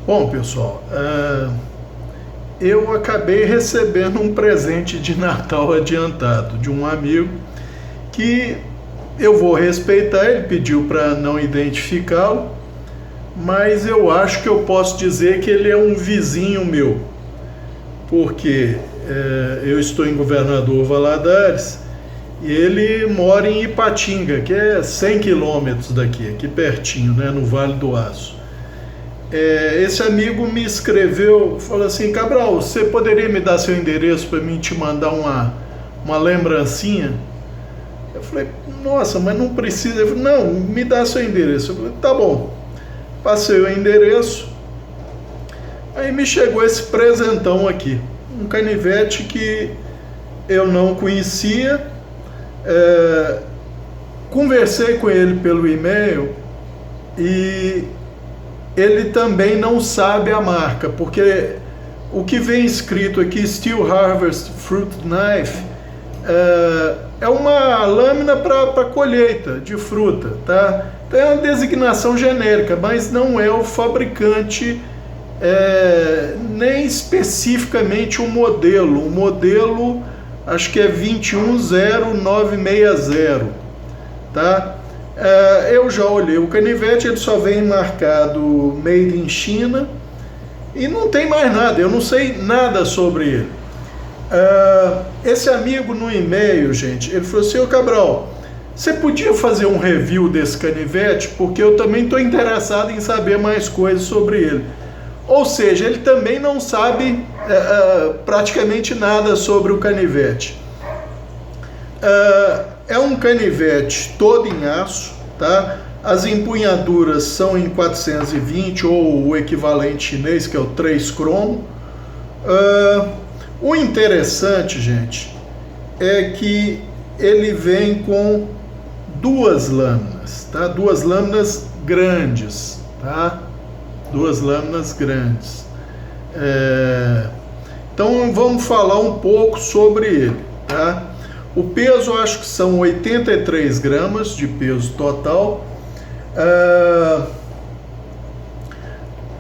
Bom, pessoal, eu acabei recebendo um presente de Natal adiantado de um amigo que eu vou respeitar. Ele pediu para não identificá-lo, mas eu acho que eu posso dizer que ele é um vizinho meu, porque eu estou em Governador Valadares e ele mora em Ipatinga, que é 100 quilômetros daqui, aqui pertinho, né, no Vale do Aço. Esse amigo me escreveu, falou assim: Cabral, você poderia me dar seu endereço para mim te mandar uma lembrancinha? Eu falei: nossa, mas não precisa. Ele falou: não, me dá seu endereço. Eu falei: tá bom. Passei o endereço, aí me chegou esse presentão aqui, um canivete que eu não conhecia. Conversei com ele pelo e-mail e ele também não sabe a marca, porque o que vem escrito aqui, Steel Harvest Fruit Knife, é uma lâmina para colheita de fruta, tá? Então é uma designação genérica, mas não é o fabricante, nem especificamente o modelo. O modelo acho que é 210960, tá? Eu já olhei o canivete, ele só vem marcado Made in China e não tem mais nada, eu não sei nada sobre ele. Esse amigo no e-mail, gente, ele falou assim: ô Cabral, você podia fazer um review desse canivete? Porque eu também estou interessado em saber mais coisas sobre ele. Ou seja, ele também não sabe praticamente nada sobre o canivete. É um canivete todo em aço, tá? As empunhaduras são em 420 ou o equivalente chinês, que é o 3 cromo. O interessante, gente, é que ele vem com duas lâminas, tá? Duas lâminas grandes, tá? Duas lâminas grandes. Então vamos falar um pouco sobre ele, tá? O peso, acho que são 83 gramas de peso total.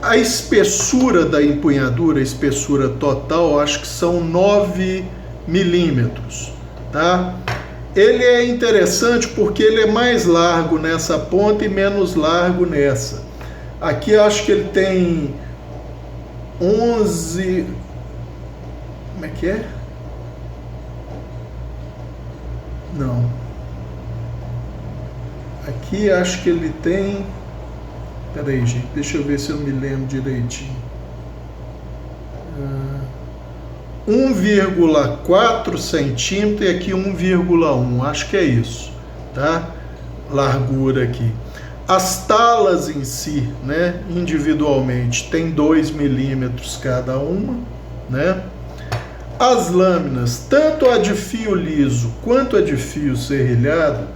A espessura da empunhadura, a espessura total, acho que são 9 milímetros, tá? Ele é interessante porque ele é mais largo nessa ponta e menos largo nessa. Aqui acho que ele tem 11... Como é que é? Não. Aqui acho que ele tem... Peraí, gente, deixa eu ver se eu me lembro direitinho. 1,4 centímetro e aqui 1,1, acho que é isso, tá? Largura aqui. As talas em si, né, individualmente, tem 2 milímetros cada uma, né? As lâminas, tanto a de fio liso quanto a de fio serrilhado,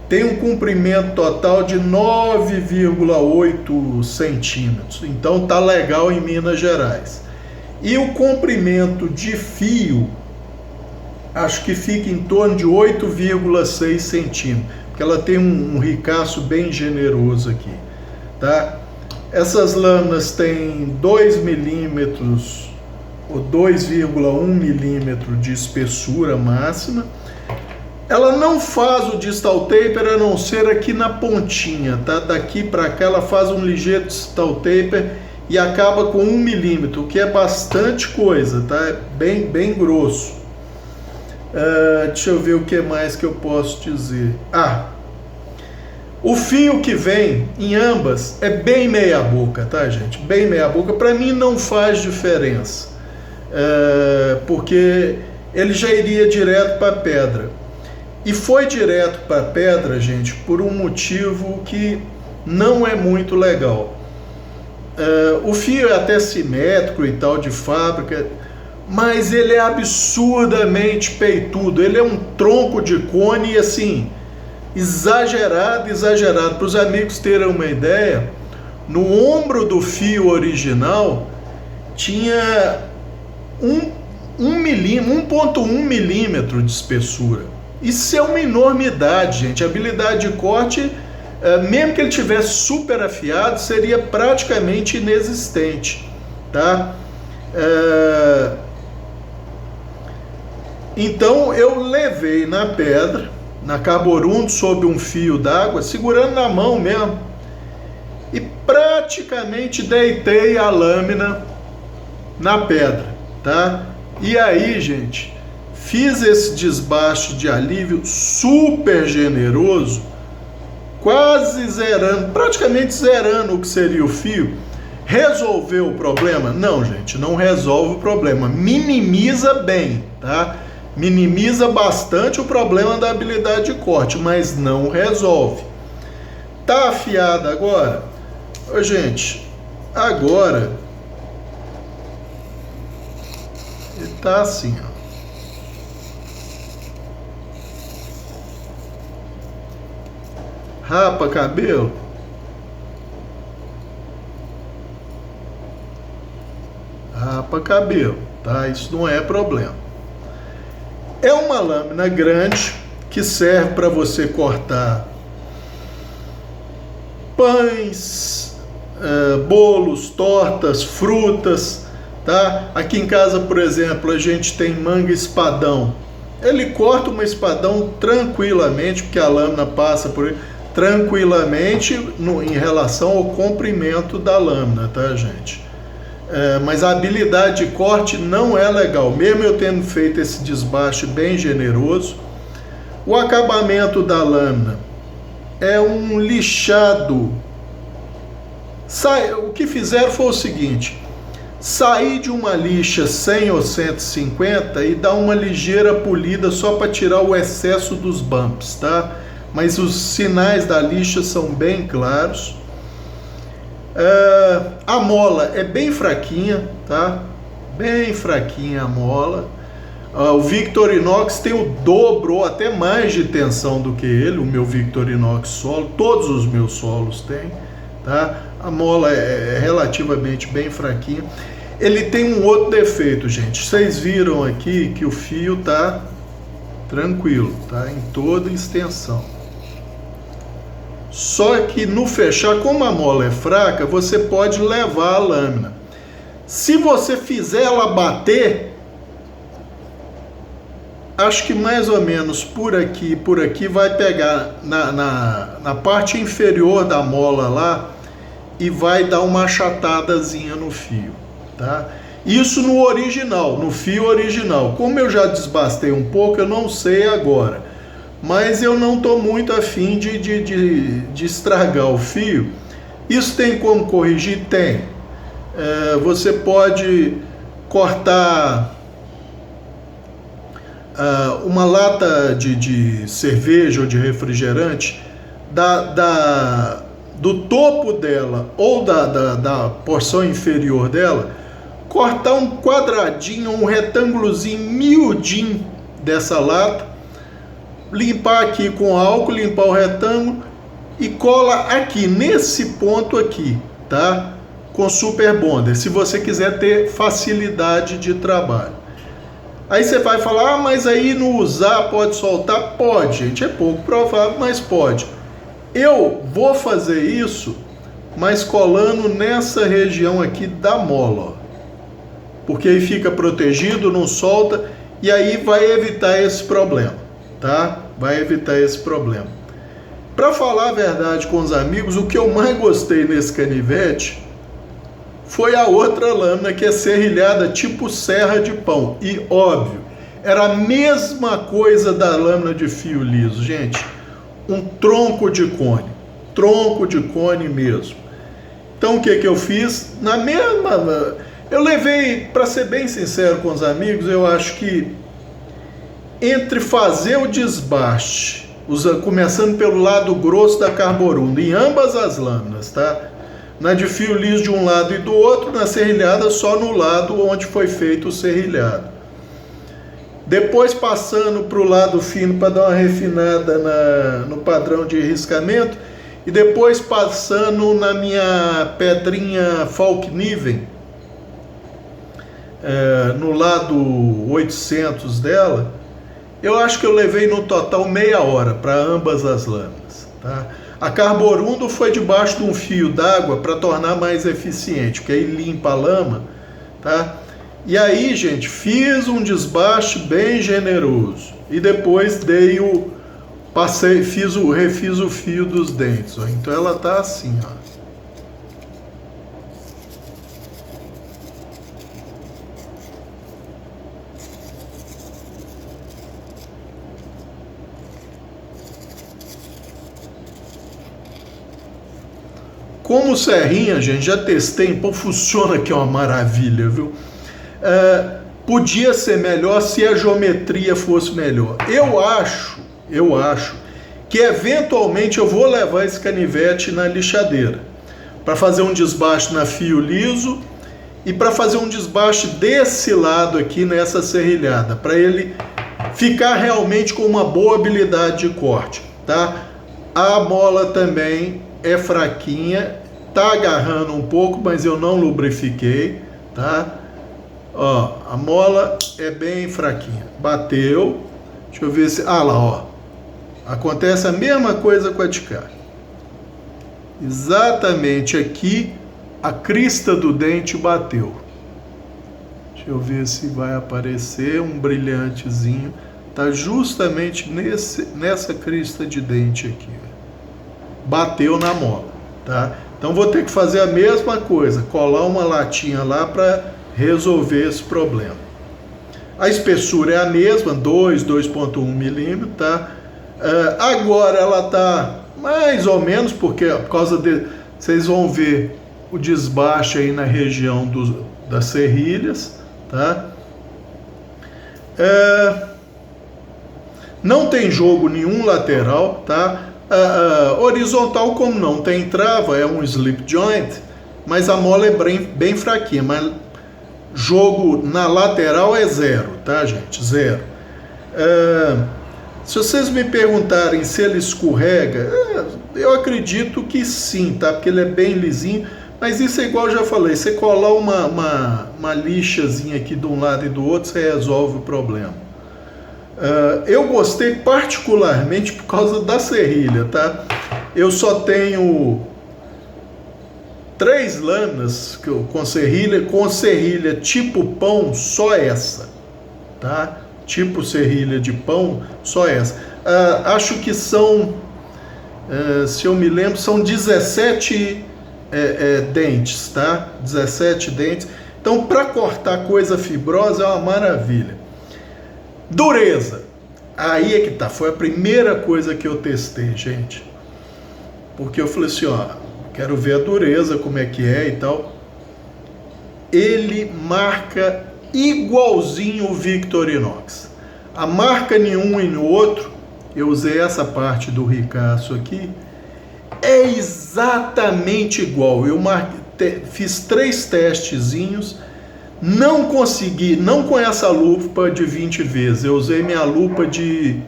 tem um comprimento total de 9,8 centímetros. Então tá legal em Minas Gerais. E o comprimento de fio, acho que fica em torno de 8,6 centímetros, porque ela tem um ricaço bem generoso aqui, tá? Essas lâminas têm 2 milímetros ou 2,1 milímetro de espessura máxima. Ela não faz o distal taper a não ser aqui na pontinha, tá? Daqui para cá ela faz um ligeiro distal taper e acaba com 1 milímetro, que é bastante coisa, tá? É bem grosso. Deixa eu ver o que mais que eu posso dizer. O fio que vem em ambas é bem meia boca, tá, gente? Bem meia boca. Para mim não faz diferença, porque ele já iria direto para a pedra. E foi direto para a pedra, gente, por um motivo que não é muito legal. O fio é até simétrico e tal, de fábrica, mas ele é absurdamente peitudo. Ele é um tronco de cone, assim, exagerado. Para os amigos terem uma ideia, no ombro do fio original tinha 1,1 milímetro de espessura. Isso é uma enormidade, gente. A habilidade de corte mesmo que ele tivesse super afiado, seria praticamente inexistente, tá? Então eu levei na pedra, na carborundo, sob um fio d'água, segurando na mão mesmo, e praticamente deitei a lâmina na pedra, tá? E aí, gente, fiz esse desbaste de alívio super generoso, quase zerando, praticamente zerando o que seria o fio. Resolveu o problema? Não, gente, não resolve o problema. Minimiza bem, tá? Minimiza bastante o problema da habilidade de corte, mas não resolve. Tá afiada agora? Ô, gente, agora ele tá assim, ó. Rapa cabelo. Rapa cabelo, tá? Isso não é problema. É uma lâmina grande que serve para você cortar pães, bolos, tortas, frutas, tá? Aqui em casa, por exemplo, a gente tem manga espadão. Ele corta uma espadão tranquilamente, porque a lâmina passa por ele tranquilamente em relação ao comprimento da lâmina, tá, gente? Mas a habilidade de corte não é legal, mesmo eu tendo feito esse desbaste bem generoso. O acabamento da lâmina é um lixado. O que fizeram foi o seguinte: sair de uma lixa 100 ou 150 e dar uma ligeira polida só para tirar o excesso dos bumps, tá? Mas os sinais da lixa são bem claros. A mola é bem fraquinha, tá? Bem fraquinha a mola. O Victorinox tem o dobro ou até mais de tensão do que ele, o meu Victorinox solo. Todos os meus solos têm, tá? A mola é relativamente bem fraquinha. Ele tem um outro defeito, gente. Vocês viram aqui que o fio tá tranquilo, tá? Em toda extensão. Só que no fechar, como a mola é fraca, você pode levar a lâmina. Se você fizer ela bater, acho que mais ou menos por aqui vai pegar na parte inferior da mola lá e vai dar uma achatadazinha no fio, tá? Isso no original, no fio original. Como eu já desbastei um pouco, eu não sei agora. Mas eu não estou muito afim de estragar o fio. Isso tem como corrigir? Tem. Você pode cortar uma lata de cerveja ou de refrigerante do topo dela ou da porção inferior dela, cortar um quadradinho, um retângulozinho miudinho dessa lata, limpar aqui com álcool, limpar o retângulo e cola aqui, nesse ponto aqui, tá? Com Super Bonder, se você quiser ter facilidade de trabalho. Aí você vai falar, mas aí no usar pode soltar? Pode, gente, é pouco provável, mas pode. Eu vou fazer isso, mas colando nessa região aqui da mola, ó. Porque aí fica protegido, não solta, e aí vai evitar esse problema. Tá? Vai evitar esse problema. Para falar a verdade com os amigos, o que eu mais gostei nesse canivete foi a outra lâmina, que é serrilhada tipo serra de pão. E óbvio, era a mesma coisa da lâmina de fio liso, gente. Um tronco de cone mesmo. Então o que eu fiz? Na mesma... Eu levei, para ser bem sincero com os amigos, eu acho que entre fazer o desbaste, começando pelo lado grosso da carborunda, em ambas as lâminas, tá? Na de fio liso de um lado e do outro, na serrilhada só no lado onde foi feito o serrilhado. Depois passando para o lado fino para dar uma refinada no padrão de riscamento, e depois passando na minha pedrinha Falkniven, no lado 800 dela. Eu acho que eu levei no total meia hora para ambas as lâminas, tá? A Carborundo foi debaixo de um fio d'água para tornar mais eficiente, porque aí limpa a lama, tá? E aí, gente, fiz um desbaste bem generoso e depois refiz o fio dos dentes, ó. Então ela tá assim, ó. Como serrinha, gente, já testei, pô, funciona aqui, é uma maravilha, viu? Podia ser melhor se a geometria fosse melhor. Eu acho que eventualmente eu vou levar esse canivete na lixadeira para fazer um desbaste na fio liso e para fazer um desbaste desse lado aqui nessa serrilhada, para ele ficar realmente com uma boa habilidade de corte, tá? A mola também é fraquinha, tá agarrando um pouco, mas eu não lubrifiquei, tá? Ó, a mola é bem fraquinha. Bateu. Deixa eu ver se... Ah lá, ó. Acontece a mesma coisa com a de cá. Exatamente aqui, a crista do dente bateu. Deixa eu ver se vai aparecer um brilhantezinho. Tá justamente nessa crista de dente aqui. Bateu na mola, tá? Então vou ter que fazer a mesma coisa, colar uma latinha lá para resolver esse problema. A espessura é a mesma, 2,1 milímetros, tá? Agora ela tá mais ou menos, porque por causa de... Vocês vão ver o desbaste aí na região das serrilhas, tá? Não tem jogo nenhum lateral, tá? Horizontal, como não tem trava, é um slip joint, mas a mola é bem fraquinha, mas jogo na lateral é zero, tá, gente? Zero. Se vocês me perguntarem se ele escorrega, eu acredito que sim, tá? Porque ele é bem lisinho, mas isso é igual eu já falei, você colar uma lixazinha aqui de um lado e do outro, você resolve o problema. Eu gostei particularmente por causa da serrilha, tá? Eu só tenho 3 lâminas com serrilha tipo pão, só essa, tá? Tipo serrilha de pão, só essa. Acho que são, se eu me lembro, são 17 dentes, tá? 17 dentes. Então, para cortar coisa fibrosa é uma maravilha. Dureza, aí é que tá, foi a primeira coisa que eu testei, gente, porque eu falei assim, ó, quero ver a dureza, como é que é e tal. Ele marca igualzinho o Victorinox, a marca em um e no outro, eu usei essa parte do ricaço aqui, é exatamente igual. Eu fiz 3 testezinhos. Não consegui, não com essa lupa de 20 vezes, eu usei minha lupa de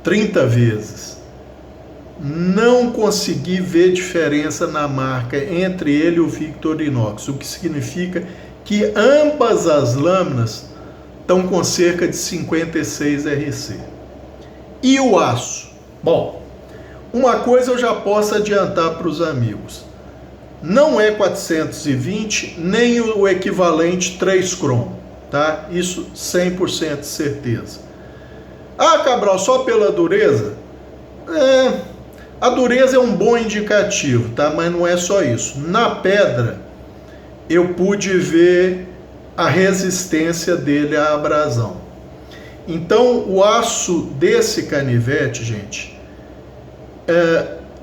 30 vezes. Não consegui ver diferença na marca entre ele e o Victorinox, o que significa que ambas as lâminas estão com cerca de 56 RC. E o aço? Bom, uma coisa eu já posso adiantar para os amigos. Não é 420, nem o equivalente 3 cromo, tá? Isso 100% de certeza. Ah, Cabral, só pela dureza? A dureza é um bom indicativo, tá? Mas não é só isso. Na pedra, eu pude ver a resistência dele à abrasão. Então, o aço desse canivete, gente,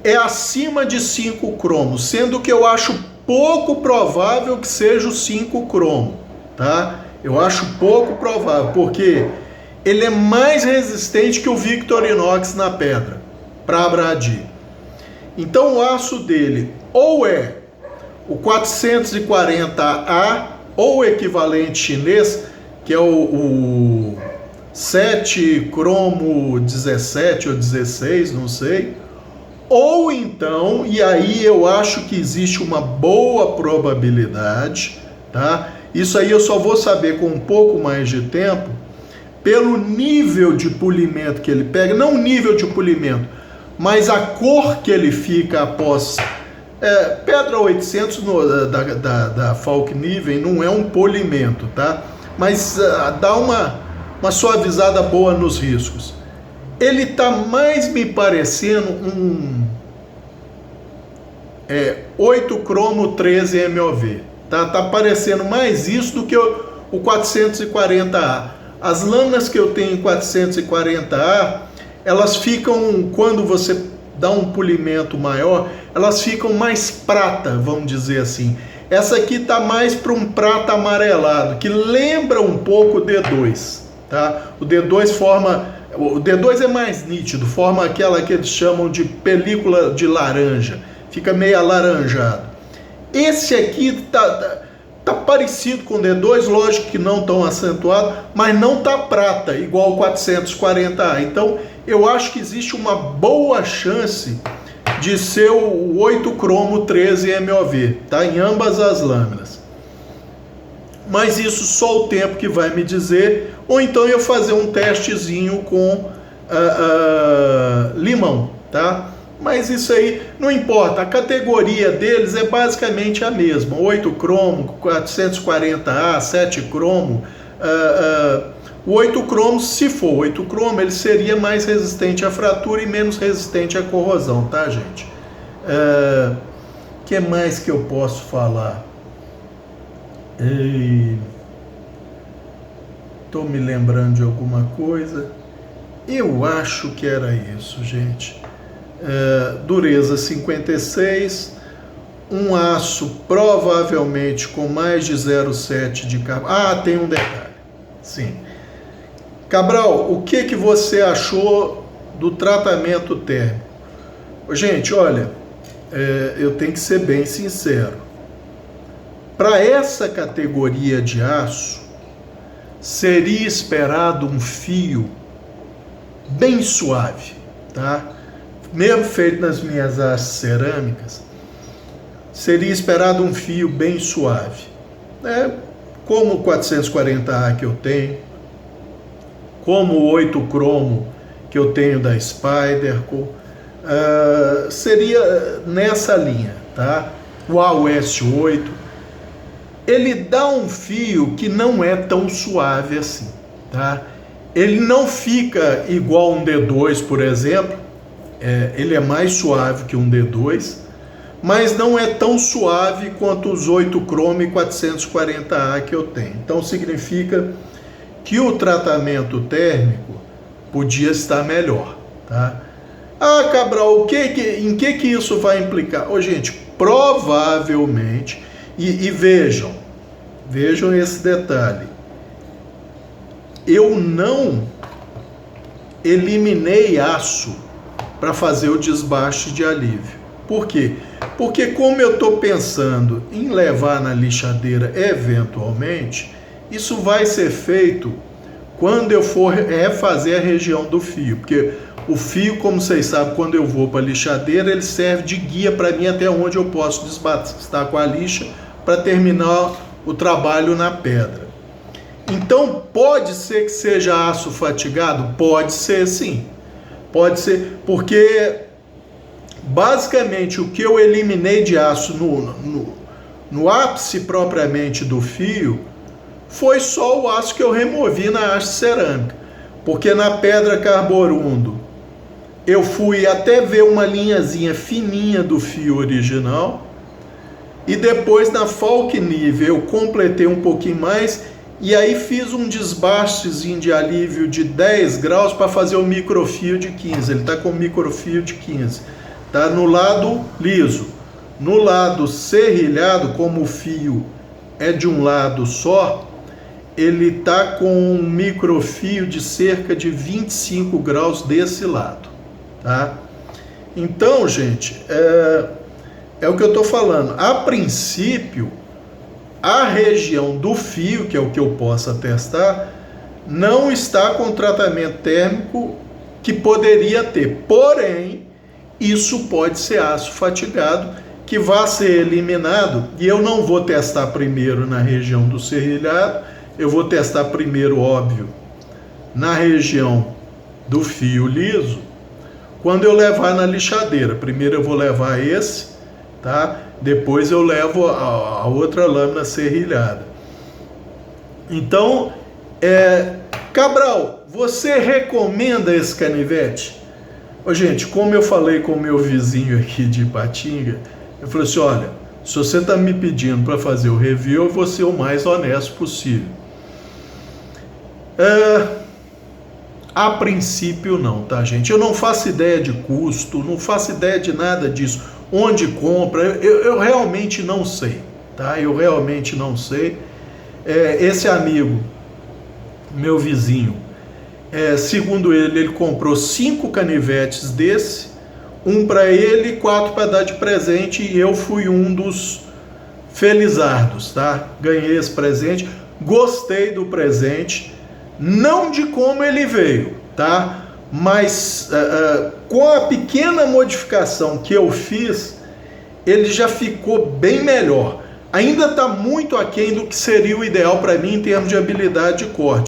é acima de 5 cromos, sendo que eu acho pouco provável que seja o 5 cromo, tá? Eu acho pouco provável, porque ele é mais resistente que o Victorinox na pedra, para abradir. Então o aço dele ou é o 440A, ou o equivalente chinês, que é o 7 cromo 17 ou 16, não sei. Ou então, e aí eu acho que existe uma boa probabilidade, tá? Isso aí eu só vou saber com um pouco mais de tempo, pelo nível de polimento que ele pega, não o nível de polimento, mas a cor que ele fica após... Pedra 800 da Falkniven não é um polimento, tá? Mas dá uma suavizada boa nos riscos. Ele tá mais me parecendo um 8 cromo 13 MOV, tá? Tá parecendo mais isso do que o 440A. As lâminas que eu tenho em 440A, elas ficam, quando você dá um polimento maior, elas ficam mais prata, vamos dizer assim. Essa aqui tá mais para um prata amarelado, que lembra um pouco o D2, tá? O D2 é mais nítido, forma aquela que eles chamam de película de laranja, fica meio alaranjado. Esse aqui tá parecido com o D2, lógico que não tão acentuado, mas não tá prata, igual o 440A. Então, eu acho que existe uma boa chance de ser o 8 cromo 13 MOV, tá? Em ambas as lâminas. Mas isso só o tempo que vai me dizer, ou então eu fazer um testezinho com limão, tá? Mas isso aí não importa, a categoria deles é basicamente a mesma, 8 cromo, 440A, 7 cromo. O 8 cromo, se for 8 cromo, ele seria mais resistente à fratura e menos resistente à corrosão, tá, gente? Que mais que eu posso falar? Estou me lembrando de alguma coisa. Eu acho que era isso, gente. Dureza 56, um aço provavelmente com mais de 0,7 de carbono. Tem um detalhe. Sim. Cabral, o que você achou do tratamento térmico? Gente, olha, eu tenho que ser bem sincero. Para essa categoria de aço, seria esperado um fio bem suave, tá? Mesmo feito nas minhas hastes cerâmicas, seria esperado um fio bem suave, né? Como o 440A que eu tenho, como o 8 cromo que eu tenho da Spyderco, seria nessa linha, tá? O AUS 8, ele dá um fio que não é tão suave assim, tá? Ele não fica igual um D2, por exemplo, ele é mais suave que um D2, mas não é tão suave quanto os 8 cromo e 440A que eu tenho. Então significa que o tratamento térmico podia estar melhor, tá? Cabral, em que isso vai implicar? Gente, provavelmente, e vejam esse detalhe, eu não eliminei aço para fazer o desbaste de alívio. Por quê? Porque como eu estou pensando em levar na lixadeira eventualmente, isso vai ser feito quando eu for refazer a região do fio, porque o fio, como vocês sabem, quando eu vou para a lixadeira, ele serve de guia para mim até onde eu posso desbastar com a lixa para terminar o trabalho na pedra. Então, pode ser que seja aço fatigado? Pode ser, sim. Pode ser, porque basicamente o que eu eliminei de aço no ápice propriamente do fio foi só o aço que eu removi na haste cerâmica. Porque na pedra carborundo eu fui até ver uma linhazinha fininha do fio original, e depois na Falkniven eu completei um pouquinho mais, e aí fiz um desbastezinho de alívio de 10 graus para fazer o microfio de 15. Ele está com microfio de 15, tá? No lado liso. No lado serrilhado, como o fio é de um lado só, ele está com um microfio de cerca de 25 graus desse lado, tá? Então, gente, é o que eu estou falando. A princípio, a região do fio, que é o que eu posso testar, não está com tratamento térmico que poderia ter. Porém, isso pode ser aço fatigado, que vai ser eliminado, e eu não vou testar primeiro na região do serrilhado, eu vou testar primeiro, óbvio, na região do fio liso, quando eu levar na lixadeira. Primeiro eu vou levar esse, tá? Depois eu levo a outra lâmina serrilhada. Então, Cabral, você recomenda esse canivete? Ô, gente, como eu falei com o meu vizinho aqui de Ipatinga, eu falei assim, olha, se você está me pedindo para fazer o review, eu vou ser o mais honesto possível. A princípio não, tá, gente? Eu não faço ideia de custo, não faço ideia de nada disso. Onde compra, eu realmente não sei, tá? Eu realmente não sei. Esse amigo, meu vizinho, segundo ele comprou 5 canivetes desse, um para ele e 4 para dar de presente, e eu fui um dos felizardos, tá? Ganhei esse presente, gostei do presente, não de como ele veio, tá? Mas com a pequena modificação que eu fiz, ele já ficou bem melhor. Ainda está muito aquém do que seria o ideal para mim em termos de habilidade de corte.